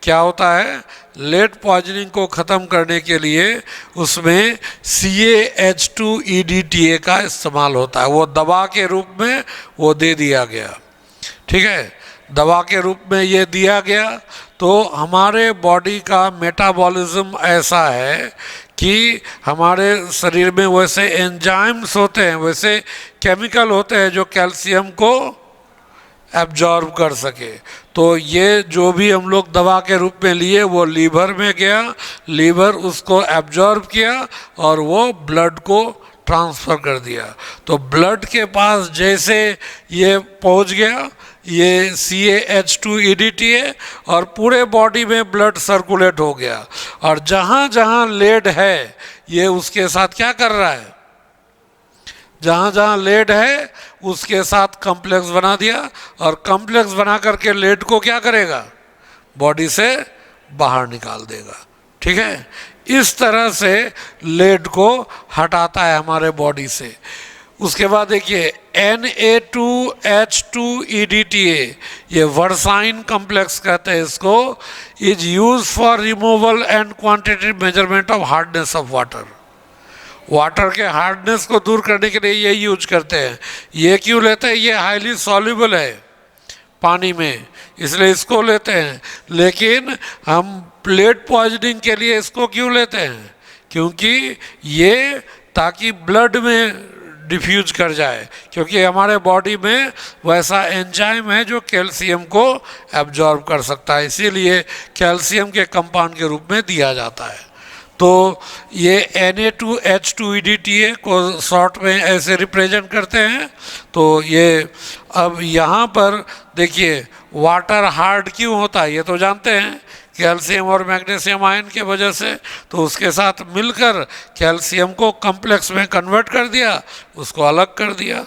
क्या होता है, लेड पॉइजनिंग को ख़त्म करने के लिए उसमें CaH2EDTA का इस्तेमाल होता है। वो दवा के रूप में वो दे दिया गया, ठीक है, दवा के रूप में ये दिया गया। तो हमारे बॉडी का मेटाबॉलिज्म ऐसा है कि हमारे शरीर में वैसे एंजाइम्स होते हैं, वैसे केमिकल होते हैं जो कैल्शियम को एब्जॉर्ब कर सके। तो ये जो भी हम लोग दवा के रूप में लिए वो लीवर में गया, लीवर उसको एब्जॉर्ब किया और वो ब्लड को ट्रांसफ़र कर दिया। तो ब्लड के पास जैसे ये पहुंच गया, ये CaH2EDTA, और पूरे बॉडी में ब्लड सर्कुलेट हो गया, और जहाँ जहाँ लेड है ये उसके साथ क्या कर रहा है, जहाँ जहाँ लेड है उसके साथ कॉम्प्लेक्स बना दिया, और कॉम्प्लेक्स बना करके लेड को क्या करेगा, बॉडी से बाहर निकाल देगा, ठीक है। इस तरह से लेड को हटाता है हमारे बॉडी से। उसके बाद देखिए Na2H2EDTA, ये वर्साइन कॉम्प्लेक्स कहते हैं इसको, is use for removal and quantitative measurement of hardness of water. Water के हार्डनेस को दूर करने के लिए ये यूज करते हैं। ये क्यों लेते हैं, ये हाईली सॉल्युबल है पानी में, इसलिए इसको लेते हैं। लेकिन हम लेड पॉइजनिंग के लिए इसको क्यों लेते हैं, क्योंकि ये ताकि ब्लड में डिफ्यूज कर जाए, क्योंकि हमारे बॉडी में वैसा एंजाइम है जो कैल्शियम को एब्जॉर्ब कर सकता है, इसीलिए कैल्शियम के कंपाउंड के रूप में दिया जाता है। तो ये Na2H2EDTA को शॉर्ट में ऐसे रिप्रेजेंट करते हैं। तो ये अब यहाँ पर देखिए वाटर हार्ड क्यों होता है, ये तो जानते हैं, कैल्शियम और मैग्नीशियम आयन के वजह से। तो उसके साथ मिलकर कैल्शियम को कॉम्प्लेक्स में कन्वर्ट कर दिया, उसको अलग कर दिया,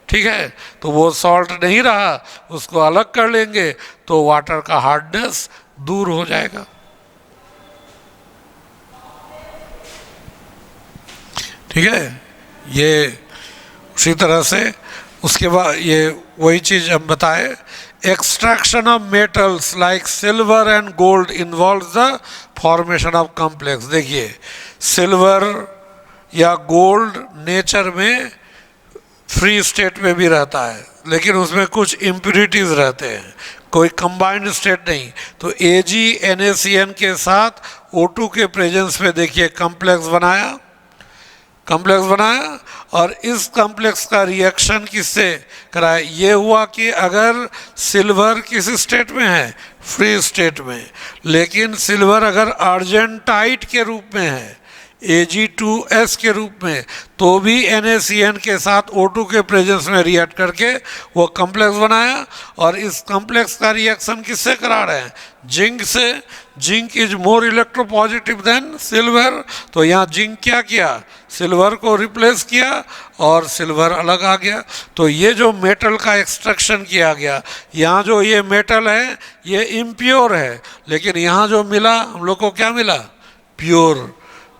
ठीक है। तो वो सॉल्ट नहीं रहा, उसको अलग कर लेंगे तो वाटर का हार्डनेस दूर हो जाएगा, ठीक है। ये उसी तरह से उसके बाद ये वही चीज़ हम बताए, extraction of metals like silver and gold involves the formation of complex. देखिए सिल्वर या गोल्ड नेचर में फ्री स्टेट में भी रहता है, लेकिन उसमें कुछ इम्प्यूरिटीज़ रहते हैं, कोई कंबाइंड स्टेट नहीं। तो AgNaCN के साथ O2 के प्रेजेंस में देखिए कॉम्प्लेक्स बनाया, और इस कॉम्प्लेक्स का रिएक्शन किससे कराया, ये हुआ कि अगर सिल्वर किस स्टेट में है, फ्री स्टेट में, लेकिन सिल्वर अगर अर्जेंटाइट के रूप में है, Ag2S के रूप में, तो भी NaCN के साथ O2 के प्रेजेंस में रिएक्ट करके वो कॉम्प्लेक्स बनाया। और इस कॉम्प्लेक्स का रिएक्शन किससे करा रहे हैं, जिंक से। Zinc is more electropositive than silver, तो यहाँ जिंक क्या किया, सिल्वर को रिप्लेस किया और सिल्वर अलग आ गया। तो ये जो मेटल का एक्सट्रैक्शन किया गया, यहाँ जो ये मेटल है ये इम्प्योर है, लेकिन यहाँ जो मिला हम लोग को क्या मिला, प्योर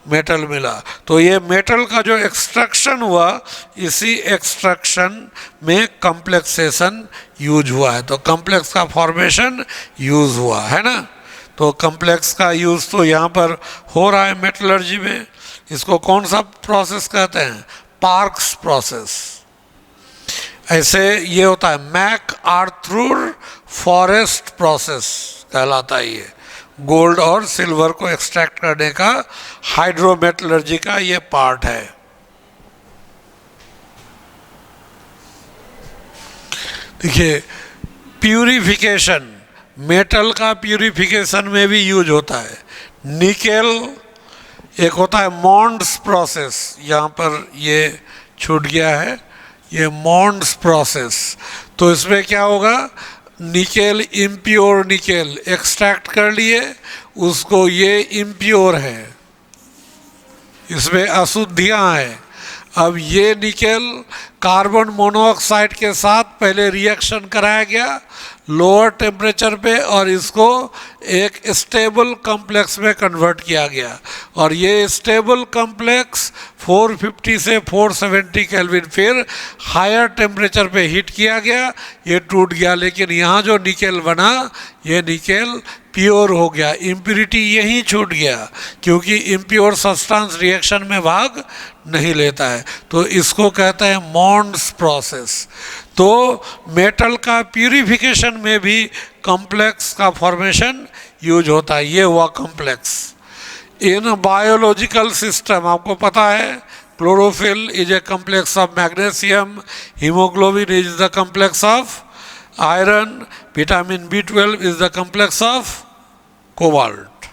मेटल मिला। तो ये मेटल का जो एक्सट्रैक्शन हुआ, इसी एक्सट्रैक्शन में कॉम्प्लेक्सेशन यूज हुआ है। तो कॉम्प्लेक्स का फॉर्मेशन यूज हुआ है ना। तो कॉम्प्लेक्स का यूज़ तो यहाँ पर हो रहा है मेटलर्जी में। इसको कौन सा प्रोसेस कहते हैं, स्पार्क्स प्रोसेस। ऐसे ये होता है मैक आर्थर फॉरेस्ट प्रोसेस कहलाता है। ये गोल्ड और सिल्वर को एक्सट्रैक्ट करने का हाइड्रोमेटलर्जी का ये पार्ट है। देखिए प्यूरिफिकेशन, मेटल का प्यूरिफिकेशन में भी यूज होता है। निकेल, एक होता है मॉन्ड्स प्रोसेस, यहाँ पर ये छूट गया है, ये मॉन्ड्स प्रोसेस। तो इसमें क्या होगा, निकेल, इम्प्योर निकेल एक्सट्रैक्ट कर लिए उसको, ये इम्प्योर है, इसमें अशुद्धियाँ हैं। अब ये निकेल कार्बन मोनोऑक्साइड के साथ पहले रिएक्शन कराया गया लोअर टेम्परेचर पे और इसको एक स्टेबल कॉम्प्लेक्स में कन्वर्ट किया गया, और ये स्टेबल कॉम्प्लेक्स 450 से 470 केल्विन फिर हायर टेम्परेचर पे हीट किया गया, ये टूट गया। लेकिन यहाँ जो निकेल बना ये निकेल प्योर हो गया, इम्प्योरिटी यहीं छूट गया, क्योंकि इम्प्योर सब्सटेंस रिएक्शन में भाग नहीं लेता है। तो इसको कहते हैं मॉन्ड्स प्रोसेस। तो मेटल का प्यूरिफिकेशन में भी कॉम्प्लेक्स का फॉर्मेशन यूज होता है। ये हुआ कॉम्प्लेक्स। इन बायोलॉजिकल सिस्टम आपको पता है, chlorophyll is a complex of magnesium, haemoglobin is the complex of iron, vitamin B12 is the complex of cobalt.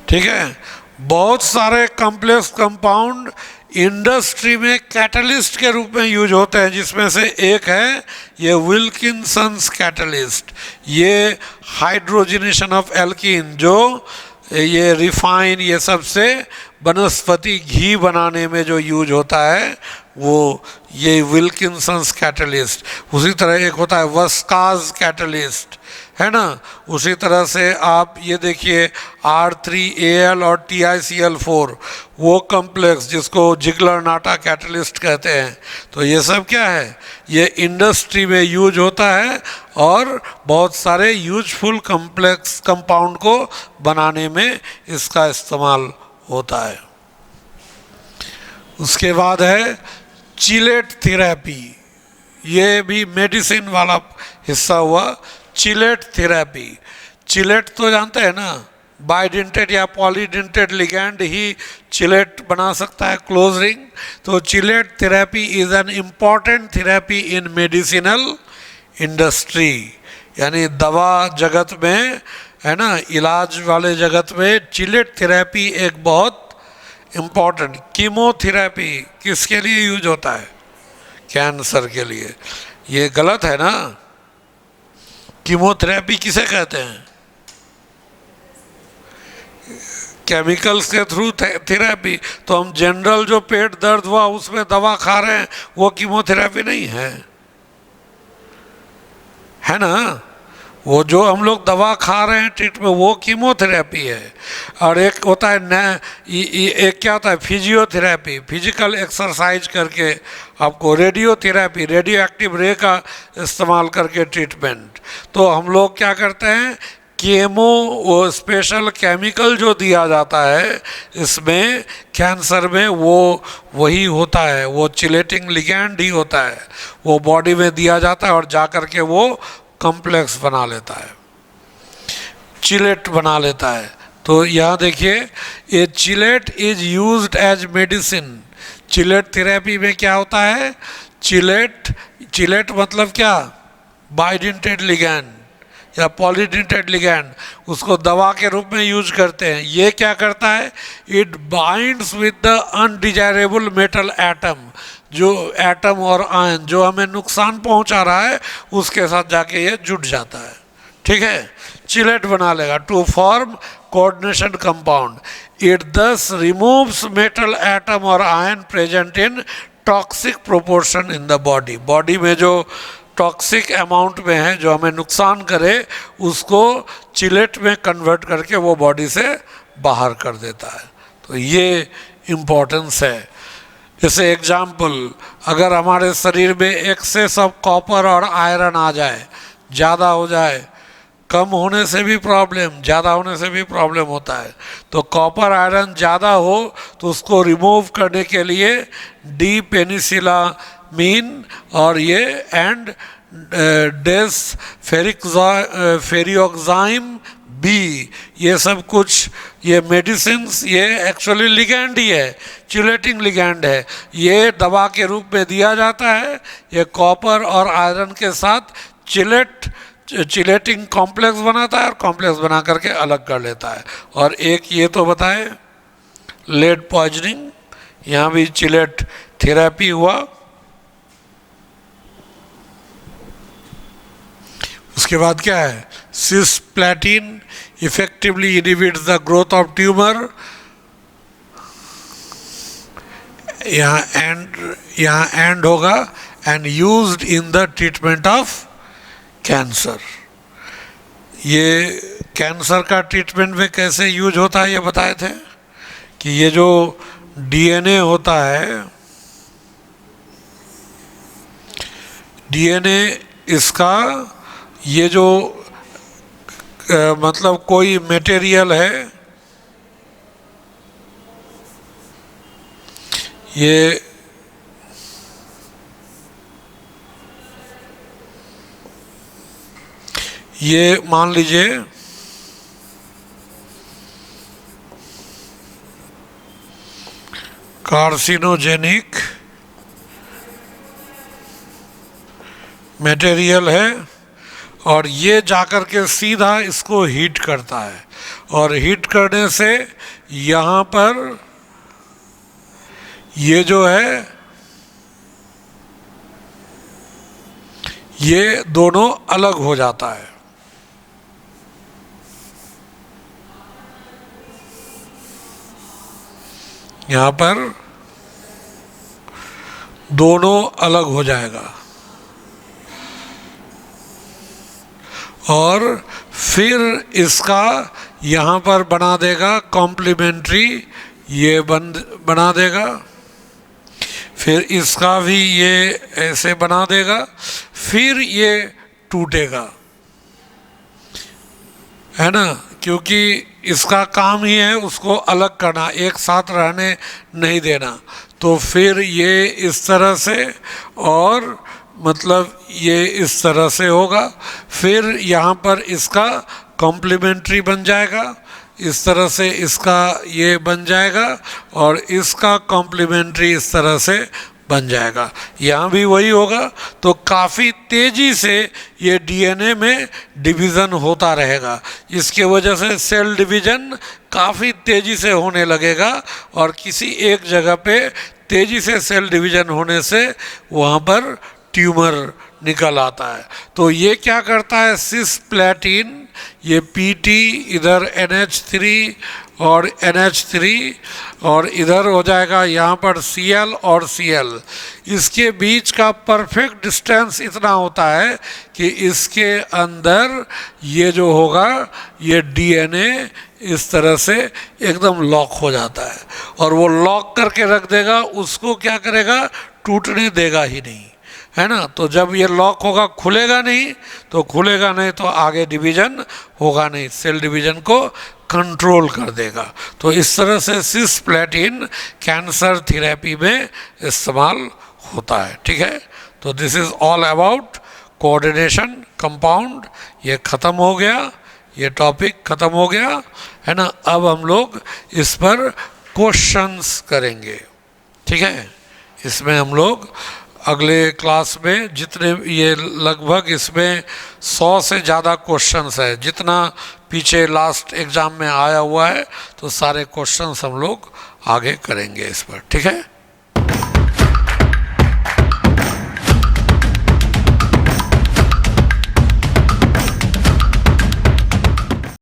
ठीक है, बहुत सारे कॉम्प्लेक्स कंपाउंड इंडस्ट्री में कैटलिस्ट के रूप में यूज होते हैं, जिसमें से एक है ये विल्किंसन्स कैटलिस्ट। ये हाइड्रोजनेशन ऑफ एल्कीन, जो ये रिफाइन ये सब से वनस्पति घी बनाने में जो यूज होता है वो ये विल्किंसन्स कैटलिस्ट। उसी तरह एक होता है वस्काज कैटलिस्ट, है ना। उसी तरह से आप ये देखिए R3Al और TiCl4 वो कॉम्प्लेक्स जिसको जिगलर नाटा कैटलिस्ट कहते हैं। तो ये सब क्या है, ये इंडस्ट्री में यूज होता है और बहुत सारे यूजफुल कॉम्प्लेक्स कंपाउंड को बनाने में इसका इस्तेमाल होता है। उसके बाद है चिलेट थेरेपी, ये भी मेडिसिन वाला हिस्सा हुआ। चिलेट थेरेपी, चिलेट तो जानते हैं ना, बाइडेंटेड या पॉलीडेंटेड लिगैंड ही चिलेट बना सकता है, क्लोज रिंग। तो chelate therapy is an important therapy in medicinal industry, यानी दवा जगत में, है ना, इलाज वाले जगत में चिलेट थेरेपी एक बहुत इम्पॉर्टेंट। कीमोथेरेपी किसके लिए यूज होता है, कैंसर के लिए। ये गलत है ना, कीमोथेरेपी किसे कहते हैं, केमिकल्स के थ्रू थेरेपी। तो हम जनरल जो पेट दर्द हुआ उसमें दवा खा रहे हैं वो कीमोथेरेपी नहीं है, है ना। वो जो हम लोग दवा खा रहे हैं ट्रीटमेंट वो कीमोथेरेपी है। और एक होता है एक क्या होता है फिजियोथेरेपी, फिजिकल एक्सरसाइज करके आपको, रेडियोथेरेपी, रेडियो एक्टिव रे का इस्तेमाल करके ट्रीटमेंट। तो हम लोग क्या करते हैं, केमो वो स्पेशल केमिकल जो दिया जाता है इसमें कैंसर में वो वही होता है, वो चिलेटिंग लिगैंड ही होता है, वो बॉडी में दिया जाता है और जा कर के वो कॉम्प्लेक्स बना लेता है, चिलेट बना लेता है। तो यहाँ देखिए ये chelate is used as medicine. Chelate therapy में क्या होता है, चिलेट मतलब क्या, बाइडेंटेड लिगैंड या पॉलीडेंटेड लिगैंड, उसको दवा के रूप में यूज करते हैं। ये क्या करता है, it binds with the undesirable metal atom, जो एटम और आयन जो हमें नुकसान पहुंचा रहा है उसके साथ जाके ये जुड़ जाता है। ठीक है, चिलेट बना लेगा to form coordination compound. It thus removes metal atom और ion present in toxic proportion in the body. Body में जो टॉक्सिक अमाउंट में है जो हमें नुकसान करे उसको चिलेट में कन्वर्ट करके वो बॉडी से बाहर कर देता है। तो ये इम्पोर्टेंस है। जैसे एग्जाम्पल, अगर हमारे शरीर में एक्सेस ऑफ कॉपर और आयरन आ जाए, ज़्यादा हो जाए, कम होने से भी प्रॉब्लम, ज़्यादा होने से भी प्रॉब्लम होता है। तो कॉपर आयरन ज़्यादा हो तो उसको रिमूव करने के लिए डी पेनिसिलामीन और ये एंड डेस फेरियोक्साइम बी, ये सब कुछ ये मेडिसिन्स ये एक्चुअली लिगैंड ही है, चिलेटिंग लिगैंड है, ये दवा के रूप में दिया जाता है। ये कॉपर और आयरन के साथ चिलेटिंग कॉम्प्लेक्स बनाता है और कॉम्प्लेक्स बना करके अलग कर लेता है। और एक ये तो बताए लेड पॉइजनिंग, यहाँ भी चिलेट थेरेपी हुआ। उसके बाद क्या है, cisplatin effectively inhibits the growth of tumour, यहाँ एंड होगा, and used in the treatment of cancer. ये कैंसर का ट्रीटमेंट में कैसे यूज होता है ये बताए थे कि ये जो डीएनए होता है, डीएनए इसका ये जो मतलब कोई मटेरियल है, ये मान लीजिए कार्सिनोजेनिक मटेरियल है और ये जाकर के सीधा इसको हीट करता है, और हीट करने से यहाँ पर ये जो है ये दोनों अलग हो जाता है। यहाँ पर दोनों अलग हो जाएगा और फिर इसका यहाँ पर बना देगा कॉम्प्लीमेंट्री, ये बना देगा, फिर इसका भी ये ऐसे बना देगा, फिर ये टूटेगा, है ना, क्योंकि इसका काम ही है उसको अलग करना, एक साथ रहने नहीं देना। तो फिर ये इस तरह से और मतलब ये इस तरह से होगा, फिर यहाँ पर इसका कॉम्प्लीमेंट्री बन जाएगा, इस तरह से इसका ये बन जाएगा और इसका कॉम्प्लीमेंट्री इस तरह से बन जाएगा। यहाँ भी वही होगा। तो काफ़ी तेज़ी से ये डीएनए में डिवीज़न होता रहेगा, इसके वजह से सेल डिवीज़न काफ़ी तेज़ी से होने लगेगा और किसी एक जगह पे तेज़ी से सेल डिवीज़न होने से वहाँ पर ट्यूमर निकल आता है। तो ये क्या करता है, सिस्प्लैटिन, ये पीटी इधर NH3 और NH3 और इधर हो जाएगा यहाँ पर Cl और Cl, इसके बीच का परफेक्ट डिस्टेंस इतना होता है कि इसके अंदर ये जो होगा ये डीएनए इस तरह से एकदम लॉक हो जाता है और वो लॉक करके रख देगा, उसको क्या करेगा, टूटने देगा ही नहीं, है ना। तो जब ये लॉक होगा खुलेगा नहीं, तो खुलेगा नहीं तो आगे डिवीज़न होगा नहीं, सेल डिवीज़न को कंट्रोल कर देगा। तो इस तरह से सिस्प्लैटिन कैंसर थेरेपी में इस्तेमाल होता है, ठीक है। तो this is all about coordination compound. ये ख़त्म हो गया, ये टॉपिक ख़त्म हो गया, है ना। अब हम लोग इस पर क्वेश्चंस करेंगे, ठीक है। इसमें हम लोग अगले क्लास में जितने ये लगभग इसमें 100 से ज़्यादा क्वेश्चंस है, जितना पीछे लास्ट एग्ज़ाम में आया हुआ है, तो सारे क्वेश्चंस हम लोग आगे करेंगे इस पर, ठीक है।